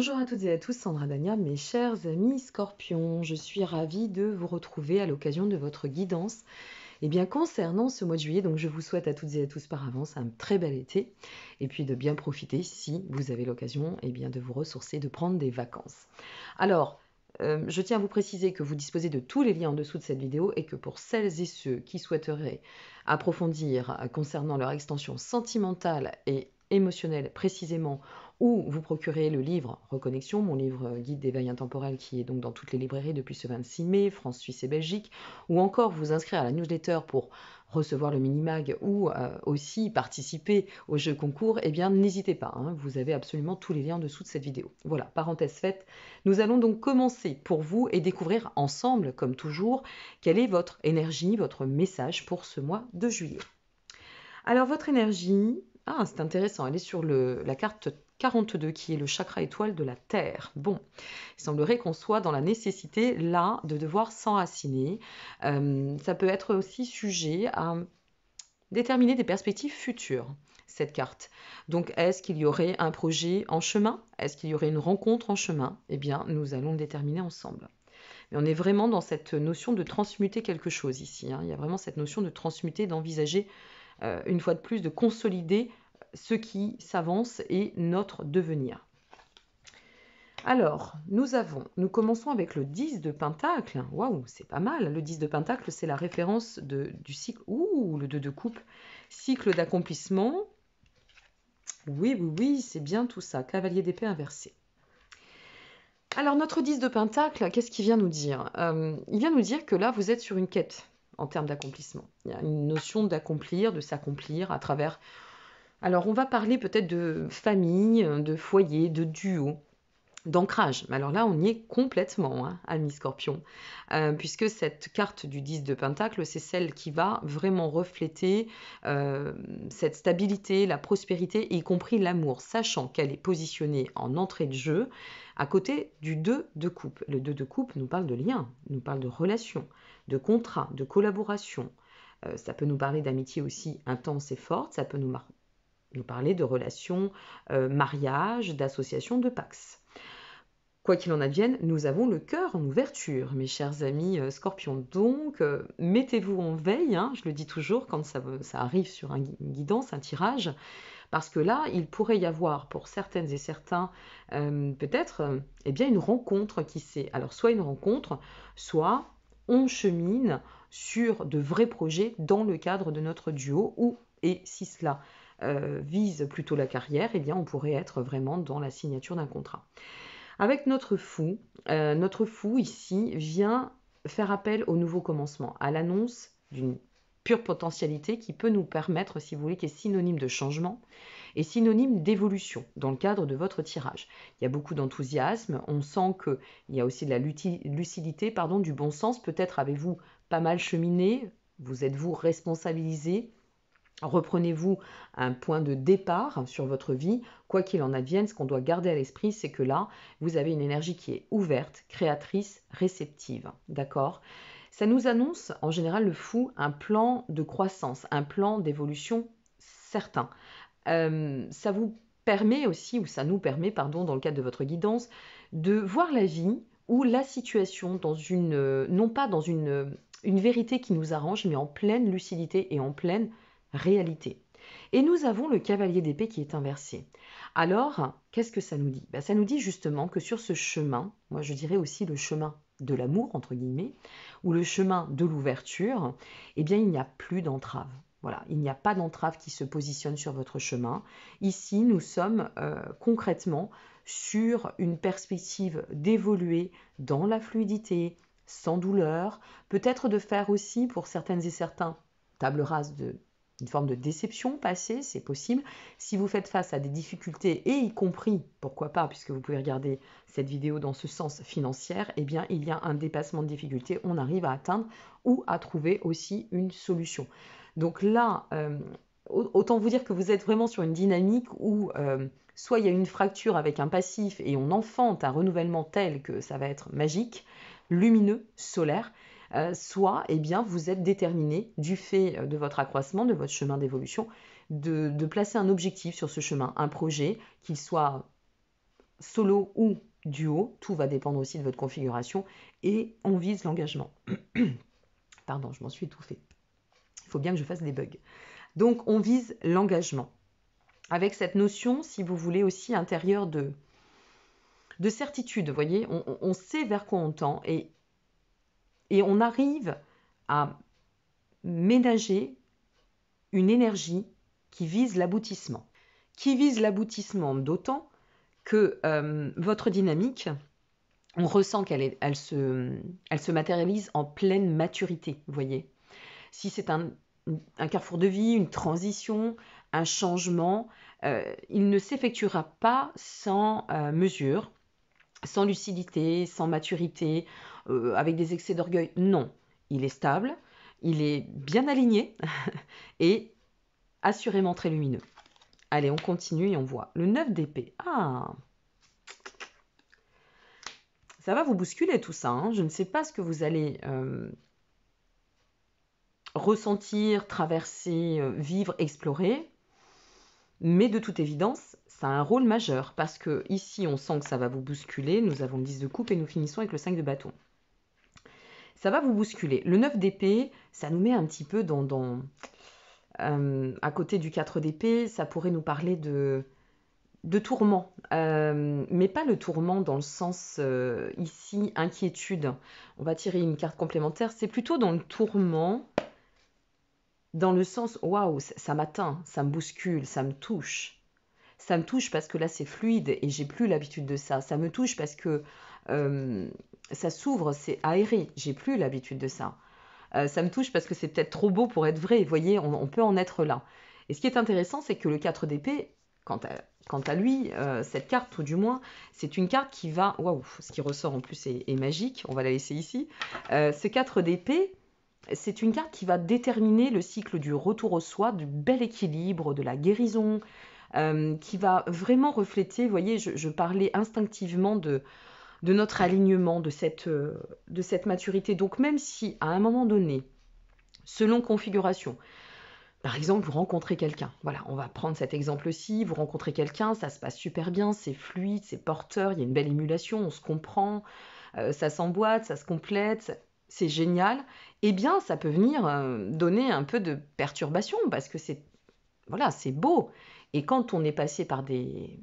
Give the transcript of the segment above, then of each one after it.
Bonjour à toutes et à tous, Sandra Dania, mes chers amis scorpions. Je suis ravie de vous retrouver à l'occasion de votre guidance. Et bien concernant ce mois de juillet, donc je vous souhaite à toutes et à tous par avance un très bel été et puis de bien profiter si vous avez l'occasion de vous ressourcer, de prendre des vacances. Alors, je tiens à vous préciser que vous disposez de tous les liens en dessous de cette vidéo et que pour celles et ceux qui souhaiteraient approfondir concernant leur extension sentimentale et émotionnelle précisément, ou vous procurer le livre Reconnexion, mon livre guide d'éveil intemporel qui est donc dans toutes les librairies depuis ce 26 mai, France, Suisse et Belgique, ou encore vous inscrire à la newsletter pour recevoir le mini-mag ou aussi participer au jeu concours, eh bien n'hésitez pas, hein, vous avez absolument tous les liens en dessous de cette vidéo. Voilà, parenthèse faite, nous allons donc commencer pour vous et découvrir ensemble, comme toujours, quelle est votre énergie, votre message pour ce mois de juillet. Alors votre énergie, c'est intéressant, elle est sur la carte 42 qui est le chakra étoile de la Terre. Bon, il semblerait qu'on soit dans la nécessité là de devoir s'enraciner. Ça peut être aussi sujet à déterminer des perspectives futures, cette carte. Donc est-ce qu'il y aurait un projet en chemin? Est-ce qu'il y aurait une rencontre en chemin? Eh bien, nous allons le déterminer ensemble. Mais on est vraiment dans cette notion de transmuter quelque chose ici, hein. Il y a vraiment cette notion de transmuter, d'envisager une fois de plus, de consolider ce qui s'avance et notre devenir. Alors, nous commençons avec le 10 de Pentacle. Waouh, c'est pas mal. Le 10 de Pentacle, c'est la référence du cycle. Ouh, le 2 de coupe. Cycle d'accomplissement. Oui, c'est bien tout ça. Cavalier d'épée inversé. Alors, notre 10 de Pentacle, qu'est-ce qu'il vient nous dire? Il vient nous dire que là, vous êtes sur une quête en termes d'accomplissement. Il y a une notion d'accomplir, de s'accomplir à travers... Alors, on va parler peut-être de famille, de foyer, de duo, d'ancrage. Mais alors là, on y est complètement, hein, amis Scorpion, puisque cette carte du 10 de Pentacle, c'est celle qui va vraiment refléter cette stabilité, la prospérité, y compris l'amour, sachant qu'elle est positionnée en entrée de jeu à côté du 2 de coupe. Le 2 de coupe nous parle de lien, nous parle de relation, de contrat, de collaboration. Ça peut nous parler d'amitié aussi intense et forte, ça peut nous parler de relations, mariage, d'association, de pax. Quoi qu'il en advienne, nous avons le cœur en ouverture, mes chers amis scorpions. Donc, mettez-vous en veille, hein, je le dis toujours quand ça arrive sur une guidance, un tirage, parce que là, il pourrait y avoir pour certaines et certains, peut-être, une rencontre qui c'est. Alors, soit une rencontre, soit on chemine sur de vrais projets dans le cadre de notre duo, et si cela vise plutôt la carrière, on pourrait être vraiment dans la signature d'un contrat. Avec notre fou ici vient faire appel au nouveau commencement, à l'annonce d'une pure potentialité qui peut nous permettre, si vous voulez, qui est synonyme de changement et synonyme d'évolution dans le cadre de votre tirage. Il y a beaucoup d'enthousiasme, on sent qu'il y a aussi de la lucidité, du bon sens. Peut-être avez-vous pas mal cheminé, vous êtes-vous responsabilisé. Reprenez-vous un point de départ sur votre vie, quoi qu'il en advienne, ce qu'on doit garder à l'esprit, c'est que là, vous avez une énergie qui est ouverte, créatrice, réceptive, d'accord? Ça nous annonce, en général, le fou, un plan de croissance, un plan d'évolution certain. Ça vous permet aussi, ou ça nous permet, dans le cadre de votre guidance, de voir la vie ou la situation dans non pas dans une vérité qui nous arrange, mais en pleine lucidité et en pleine réalité. Et nous avons le cavalier d'épée qui est inversé. Alors, qu'est-ce que ça nous dit? Ça nous dit justement que sur ce chemin, moi je dirais aussi le chemin de l'amour, entre guillemets, ou le chemin de l'ouverture, il n'y a plus d'entrave. Voilà, il n'y a pas d'entrave qui se positionne sur votre chemin. Ici, nous sommes concrètement sur une perspective d'évoluer dans la fluidité, sans douleur, peut-être de faire aussi, pour certaines et certains, table rase une forme de déception passée, c'est possible. Si vous faites face à des difficultés, et y compris, pourquoi pas, puisque vous pouvez regarder cette vidéo dans ce sens financière, il y a un dépassement de difficultés, on arrive à atteindre ou à trouver aussi une solution. Donc là, autant vous dire que vous êtes vraiment sur une dynamique où soit il y a une fracture avec un passif et on enfante un renouvellement tel que ça va être magique, lumineux, solaire, soit vous êtes déterminé, du fait de votre accroissement, de votre chemin d'évolution, de placer un objectif sur ce chemin, un projet, qu'il soit solo ou duo, tout va dépendre aussi de votre configuration, et on vise l'engagement. Pardon, je m'en suis étouffée. Il faut bien que je fasse des bugs. Donc, on vise l'engagement. Avec cette notion, si vous voulez, aussi intérieure de certitude, vous voyez, on sait vers quoi on tend, et on arrive à ménager une énergie qui vise l'aboutissement. Qui vise l'aboutissement d'autant que votre dynamique, on ressent qu'elle se matérialise en pleine maturité, vous voyez. Si c'est un carrefour de vie, une transition, un changement, il ne s'effectuera pas sans mesure, sans lucidité, sans maturité, avec des excès d'orgueil. Non, il est stable, il est bien aligné et assurément très lumineux. Allez, on continue et on voit. Le 9 d'épée. Ah, ça va vous bousculer tout ça. Hein. Je ne sais pas ce que vous allez ressentir, traverser, vivre, explorer. Mais de toute évidence, ça a un rôle majeur. Parce que ici, on sent que ça va vous bousculer. Nous avons le 10 de coupe et nous finissons avec le 5 de bâton. Ça va vous bousculer. Le 9 d'épée, ça nous met un petit peu à côté du 4 d'épée, ça pourrait nous parler de tourment, mais pas le tourment dans le sens ici inquiétude. On va tirer une carte complémentaire, c'est plutôt dans le tourment, dans le sens waouh, ça m'atteint, ça me bouscule, ça me touche. Ça me touche parce que là c'est fluide et j'ai plus l'habitude de ça. Ça me touche parce que ça s'ouvre, c'est aéré, j'ai plus l'habitude de ça. Ça me touche parce que c'est peut-être trop beau pour être vrai. Vous voyez, on peut en être là. Et ce qui est intéressant, c'est que le 4 d'épée, quant à lui, cette carte, tout du moins, c'est une carte qui va... Waouh, ce qui ressort en plus est magique. On va la laisser ici. Ce 4 d'épée, c'est une carte qui va déterminer le cycle du retour au soi, du bel équilibre, de la guérison, qui va vraiment refléter... Vous voyez, je parlais instinctivement de notre alignement, de cette maturité. Donc même si à un moment donné, selon configuration, par exemple, vous rencontrez quelqu'un, voilà, on va prendre cet exemple-ci, vous rencontrez quelqu'un, ça se passe super bien, c'est fluide, c'est porteur, il y a une belle émulation, on se comprend, ça s'emboîte, ça se complète, c'est génial, eh bien ça peut venir donner un peu de perturbation, parce que c'est beau. Et quand on est passé par des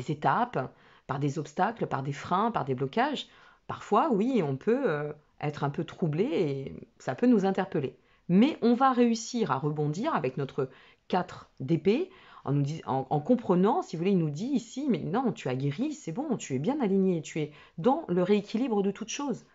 étapes, par des obstacles, par des freins, par des blocages, parfois, oui, on peut être un peu troublé et ça peut nous interpeller. Mais on va réussir à rebondir avec notre 4 d'épée en comprenant, si vous voulez, il nous dit ici, mais non, tu as guéri, c'est bon, tu es bien aligné, tu es dans le rééquilibre de toutes choses.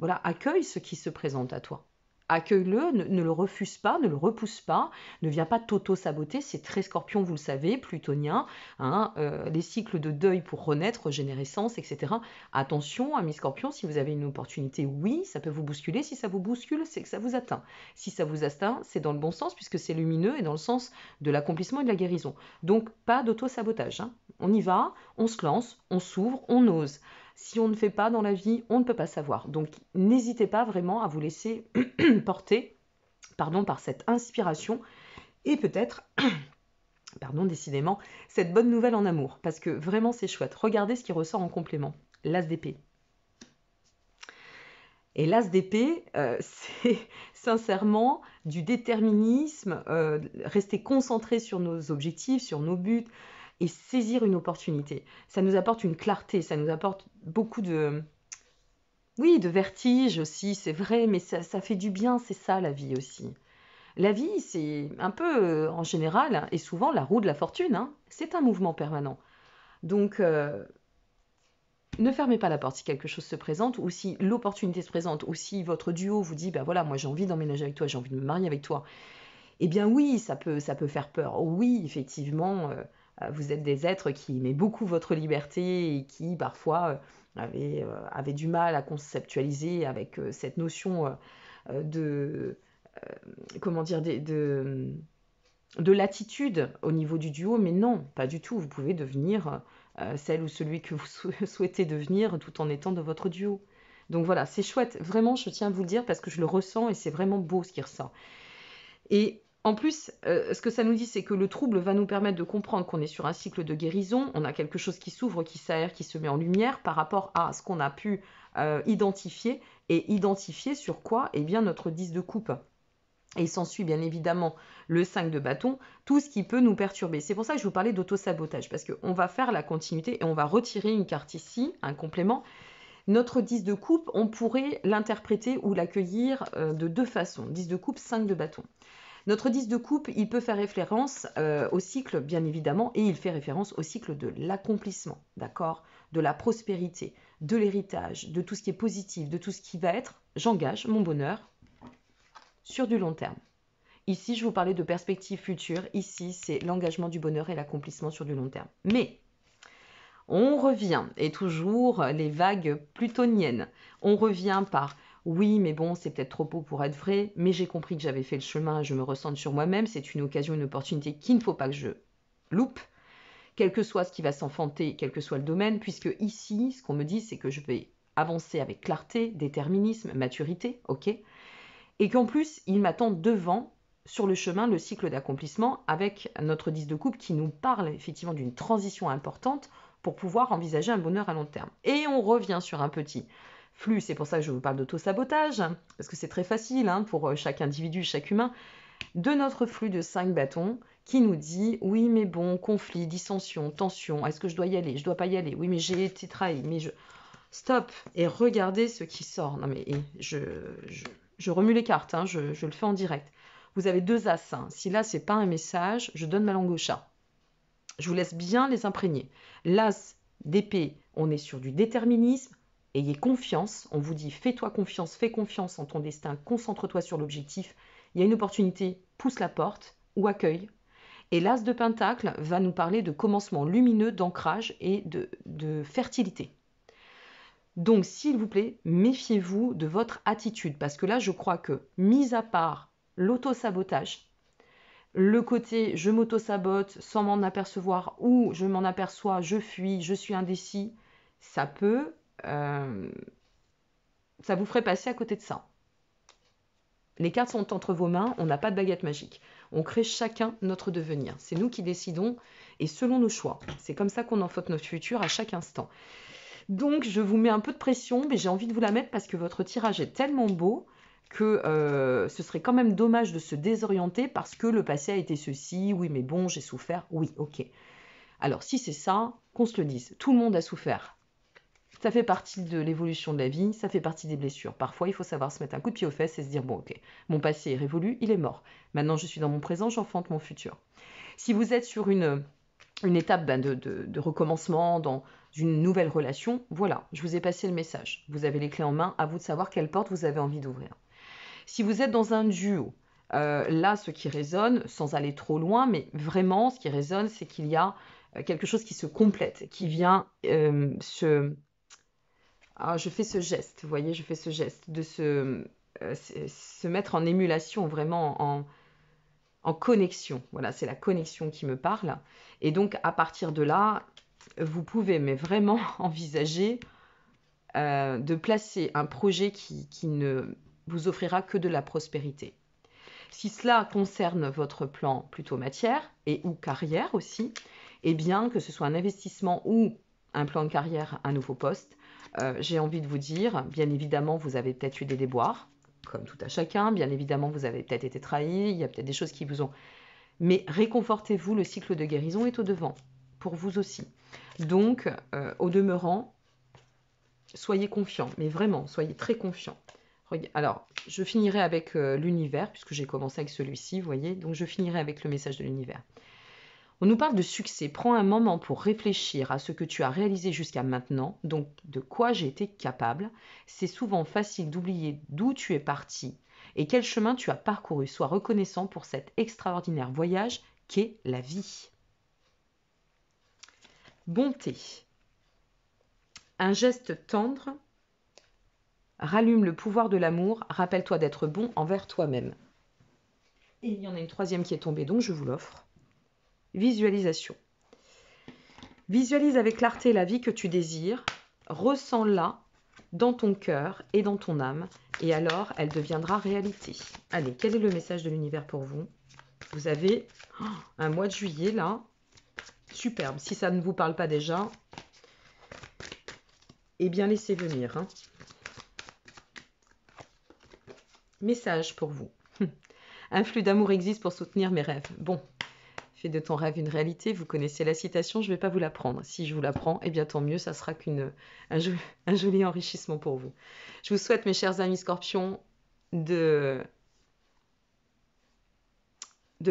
Voilà, accueille ce qui se présente à toi. Accueille-le, ne le refuse pas, ne le repousse pas, ne viens pas t'auto-saboter, c'est très scorpion, vous le savez, plutonien, hein, les cycles de deuil pour renaître, régénérescence, etc. Attention, amis scorpions, si vous avez une opportunité, oui, ça peut vous bousculer, si ça vous bouscule, c'est que ça vous atteint. Si ça vous atteint, c'est dans le bon sens, puisque c'est lumineux et dans le sens de l'accomplissement et de la guérison. Donc, pas d'auto-sabotage, hein. On y va, on se lance, on s'ouvre, on ose. Si on ne fait pas dans la vie, on ne peut pas savoir. Donc, n'hésitez pas vraiment à vous laisser porter par cette inspiration et peut-être, décidément, cette bonne nouvelle en amour. Parce que vraiment, c'est chouette. Regardez ce qui ressort en complément. L'as d'épée. Et l'as d'épée, c'est sincèrement du déterminisme, rester concentré sur nos objectifs, sur nos buts, et saisir une opportunité. Ça nous apporte une clarté, ça nous apporte beaucoup de vertige aussi, c'est vrai, mais ça fait du bien, c'est ça la vie aussi. La vie, c'est un peu, en général, et souvent la roue de la fortune, hein. C'est un mouvement permanent. Donc, ne fermez pas la porte si quelque chose se présente, ou si l'opportunité se présente, ou si votre duo vous dit, ben voilà, moi j'ai envie d'emménager avec toi, j'ai envie de me marier avec toi. Eh bien oui, ça peut faire peur. Oui, effectivement, vous êtes des êtres qui aimaient beaucoup votre liberté et qui parfois avaient du mal à conceptualiser avec cette notion de comment dire de l'attitude au niveau du duo, mais non, pas du tout. Vous pouvez devenir celle ou celui que vous souhaitez devenir tout en étant de votre duo. Donc voilà, c'est chouette. Vraiment, je tiens à vous le dire parce que je le ressens et c'est vraiment beau ce qui ressort. Et En plus, ce que ça nous dit, c'est que le trouble va nous permettre de comprendre qu'on est sur un cycle de guérison, on a quelque chose qui s'ouvre, qui s'aère, qui se met en lumière par rapport à ce qu'on a pu identifier, et identifier sur quoi? Eh bien notre 10 de coupe. Et il s'ensuit bien évidemment le 5 de bâton, tout ce qui peut nous perturber. C'est pour ça que je vous parlais d'auto-sabotage, parce qu'on va faire la continuité et on va retirer une carte ici, un complément. Notre 10 de coupe, on pourrait l'interpréter ou l'accueillir de deux façons. 10 de coupe, 5 de bâton. Notre 10 de coupe, il peut faire référence au cycle, bien évidemment, et il fait référence au cycle de l'accomplissement, d'accord? De la prospérité, de l'héritage, de tout ce qui est positif, de tout ce qui va être, j'engage mon bonheur sur du long terme. Ici, je vous parlais de perspectives futures. Ici, c'est l'engagement du bonheur et l'accomplissement sur du long terme. Mais on revient, et toujours les vagues plutoniennes, on revient par oui, mais bon, c'est peut-être trop beau pour être vrai, mais j'ai compris que j'avais fait le chemin, je me ressente sur moi-même, c'est une occasion, une opportunité qu'il ne faut pas que je loupe, quel que soit ce qui va s'enfanter, quel que soit le domaine, puisque ici, ce qu'on me dit, c'est que je vais avancer avec clarté, déterminisme, maturité, ok, et qu'en plus, il m'attend devant, sur le chemin, le cycle d'accomplissement, avec notre 10 de coupe qui nous parle effectivement d'une transition importante pour pouvoir envisager un bonheur à long terme. Et on revient sur un petit flux, c'est pour ça que je vous parle d'auto-sabotage, parce que c'est très facile pour chaque individu, chaque humain, de notre flux de 5 bâtons qui nous dit, oui mais bon, conflit, dissension, tension, est-ce que je dois y aller, je dois pas y aller, oui mais j'ai été trahi, mais je... Stop, et regardez ce qui sort. Non mais je remue les cartes, je le fais en direct. Vous avez deux as. Si là, c'est pas un message, je donne ma langue au chat. Je vous laisse bien les imprégner. L'as d'épée, on est sur du déterminisme. Ayez confiance. On vous dit, fais-toi confiance, fais confiance en ton destin, concentre-toi sur l'objectif. Il y a une opportunité, pousse la porte ou accueille. Et l'as de pentacle va nous parler de commencement lumineux, d'ancrage et de fertilité. Donc, s'il vous plaît, méfiez-vous de votre attitude, parce que là, je crois que, mis à part l'auto-sabotage, le côté je m'auto-sabote sans m'en apercevoir, ou je m'en aperçois, je fuis, je suis indécis, ça peut... ça vous ferait passer à côté de ça. Les cartes sont entre vos mains, on n'a pas de baguette magique. On crée chacun notre devenir. C'est nous qui décidons, et selon nos choix. C'est comme ça qu'on enfaute notre futur à chaque instant. Donc, je vous mets un peu de pression, mais j'ai envie de vous la mettre parce que votre tirage est tellement beau que ce serait quand même dommage de se désorienter parce que le passé a été ceci, oui, mais bon, j'ai souffert, oui, ok. Alors, si c'est ça, qu'on se le dise, tout le monde a souffert. Ça fait partie de l'évolution de la vie, ça fait partie des blessures. Parfois, il faut savoir se mettre un coup de pied aux fesses et se dire, bon, ok, mon passé est révolu, il est mort. Maintenant, je suis dans mon présent, j'enfante mon futur. Si vous êtes sur une étape de recommencement, dans une nouvelle relation, voilà, je vous ai passé le message. Vous avez les clés en main, à vous de savoir quelle porte vous avez envie d'ouvrir. Si vous êtes dans un duo, là, ce qui résonne, sans aller trop loin, mais vraiment, ce qui résonne, c'est qu'il y a quelque chose qui se complète, qui vient Ah, je fais ce geste, vous voyez, je fais ce geste, de se mettre en émulation, vraiment en connexion. Voilà, c'est la connexion qui me parle. Et donc, à partir de là, vous pouvez mais vraiment envisager de placer un projet qui ne vous offrira que de la prospérité. Si cela concerne votre plan plutôt matière et ou carrière aussi, eh bien que ce soit un investissement ou un plan de carrière, un nouveau poste, j'ai envie de vous dire, bien évidemment, vous avez peut-être eu des déboires, comme tout à chacun, bien évidemment, vous avez peut-être été trahi, il y a peut-être des choses qui vous ont... Mais réconfortez-vous, le cycle de guérison est au devant, pour vous aussi. Donc, au demeurant, soyez confiants, mais vraiment, soyez très confiants. Alors, je finirai avec l'univers, puisque j'ai commencé avec celui-ci, vous voyez, donc je finirai avec le message de l'univers. On nous parle de succès. Prends un moment pour réfléchir à ce que tu as réalisé jusqu'à maintenant, donc de quoi j'ai été capable. C'est souvent facile d'oublier d'où tu es parti et quel chemin tu as parcouru. Sois reconnaissant pour cet extraordinaire voyage qu'est la vie. Bonté. Un geste tendre rallume le pouvoir de l'amour. Rappelle-toi d'être bon envers toi-même. Et il y en a une troisième qui est tombée, donc je vous l'offre. Visualisation. Visualise avec clarté la vie que tu désires, ressens-la dans ton cœur et dans ton âme, et alors elle deviendra réalité. Allez, quel est le message de l'univers pour vous? Vous avez un mois de juillet, là. Superbe. Si ça ne vous parle pas déjà, eh bien, laissez venir. Hein. Message pour vous. Un flux d'amour existe pour soutenir mes rêves. Bon, fais de ton rêve une réalité. Vous connaissez la citation, je ne vais pas vous la prendre. Si je vous la prends, eh bien tant mieux, ça sera un joli enrichissement pour vous. Je vous souhaite, mes chers amis scorpions, de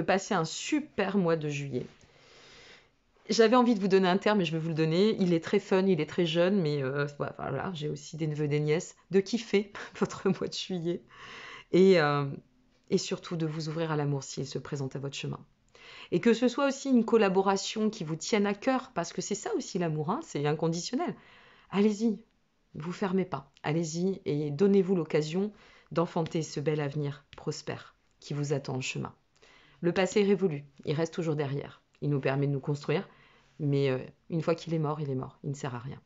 passer un super mois de juillet. J'avais envie de vous donner un terme, mais je vais vous le donner. Il est très fun, il est très jeune, mais voilà, j'ai aussi des neveux, des nièces. De kiffer votre mois de juillet. Et surtout de vous ouvrir à l'amour s'il se présente à votre chemin. Et que ce soit aussi une collaboration qui vous tienne à cœur, parce que c'est ça aussi l'amour, hein, c'est inconditionnel. Allez-y, ne vous fermez pas. Allez-y et donnez-vous l'occasion d'enfanter ce bel avenir prospère qui vous attend en chemin. Le passé est révolu, il reste toujours derrière. Il nous permet de nous construire, mais une fois qu'il est mort, il ne sert à rien.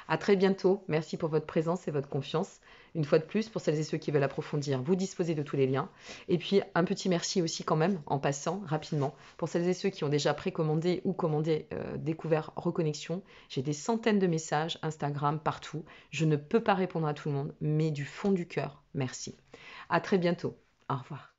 À très bientôt, merci pour votre présence et votre confiance. Une fois de plus, pour celles et ceux qui veulent approfondir, vous disposez de tous les liens. Et puis, un petit merci aussi quand même, en passant rapidement, pour celles et ceux qui ont déjà précommandé ou commandé, découvert Reconnexion. J'ai des centaines de messages, Instagram, partout. Je ne peux pas répondre à tout le monde, mais du fond du cœur, merci. À très bientôt. Au revoir.